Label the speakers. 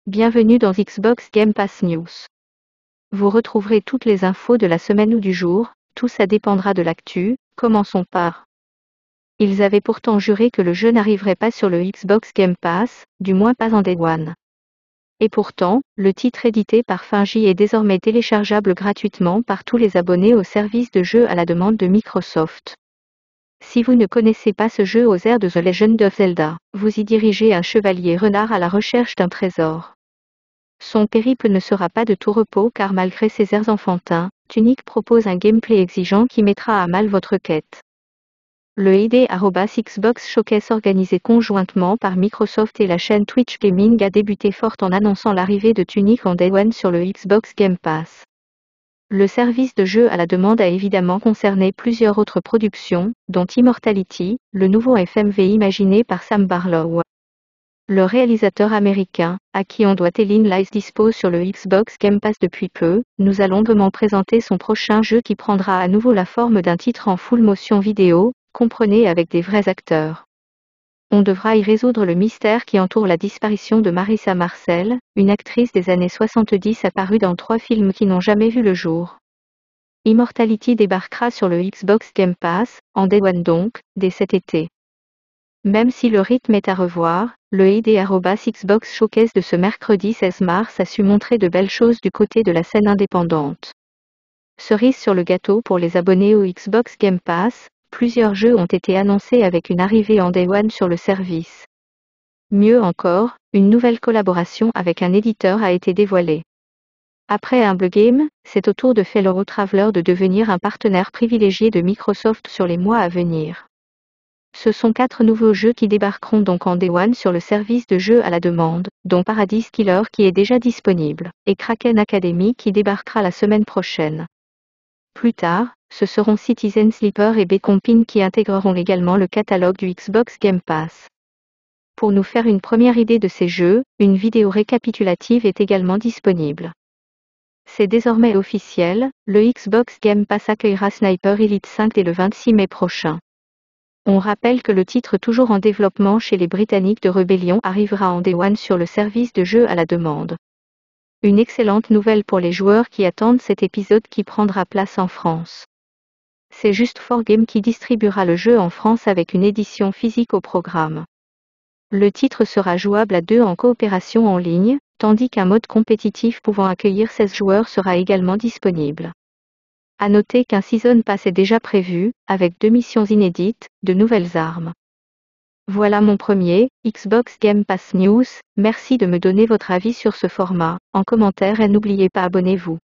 Speaker 1: Bienvenue dans Xbox Game Pass News. Vous retrouverez toutes les infos de la semaine ou du jour, tout ça dépendra de l'actu. Commençons par. Ils avaient pourtant juré que le jeu n'arriverait pas sur le Xbox Game Pass, du moins pas en Day One. Et pourtant, le titre édité par Fungi est désormais téléchargeable gratuitement par tous les abonnés au service de jeu à la demande de Microsoft. Si vous ne connaissez pas ce jeu aux airs de The Legend of Zelda, vous y dirigez un chevalier renard à la recherche d'un trésor. Son périple ne sera pas de tout repos car malgré ses airs enfantins, Tunic propose un gameplay exigeant qui mettra à mal votre quête. Le id@Xbox Showcase organisé conjointement par Microsoft et la chaîne Twitch Gaming a débuté fort en annonçant l'arrivée de Tunic en Day One sur le Xbox Game Pass. Le service de jeu à la demande a évidemment concerné plusieurs autres productions, dont Immortality, le nouveau FMV imaginé par Sam Barlow. Le réalisateur américain, à qui on doit Telling Lies dispose sur le Xbox Game Pass depuis peu, nous a longuement présenté son prochain jeu qui prendra à nouveau la forme d'un titre en full motion vidéo, comprenez avec des vrais acteurs. On devra y résoudre le mystère qui entoure la disparition de Marissa Marcel, une actrice des années 70 apparue dans 3 films qui n'ont jamais vu le jour. Immortality débarquera sur le Xbox Game Pass, en Day One donc, dès cet été. Même si le rythme est à revoir, le id@Xbox Showcase de ce mercredi 16 mars a su montrer de belles choses du côté de la scène indépendante. Cerise sur le gâteau pour les abonnés au Xbox Game Pass, plusieurs jeux ont été annoncés avec une arrivée en Day One sur le service. Mieux encore, une nouvelle collaboration avec un éditeur a été dévoilée. Après Humble Game, c'est au tour de Fellow Traveler de devenir un partenaire privilégié de Microsoft sur les mois à venir. Ce sont 4 nouveaux jeux qui débarqueront donc en Day One sur le service de jeu à la demande, dont Paradise Killer qui est déjà disponible, et Kraken Academy qui débarquera la semaine prochaine. Plus tard, ce seront Citizen Sleeper et Beacon qui intégreront également le catalogue du Xbox Game Pass. Pour nous faire une première idée de ces jeux, une vidéo récapitulative est également disponible. C'est désormais officiel, le Xbox Game Pass accueillera Sniper Elite 5 dès le 26 mai prochain. On rappelle que le titre toujours en développement chez les Britanniques de Rebellion arrivera en Day One sur le service de jeu à la demande. Une excellente nouvelle pour les joueurs qui attendent cet épisode qui prendra place en France. C'est Just for Game qui distribuera le jeu en France avec une édition physique au programme. Le titre sera jouable à 2 en coopération en ligne, tandis qu'un mode compétitif pouvant accueillir 16 joueurs sera également disponible. À noter qu'un Season Pass est déjà prévu, avec 2 missions inédites, de nouvelles armes. Voilà mon premier Xbox Game Pass News, merci de me donner votre avis sur ce format, en commentaire et n'oubliez pas abonnez-vous.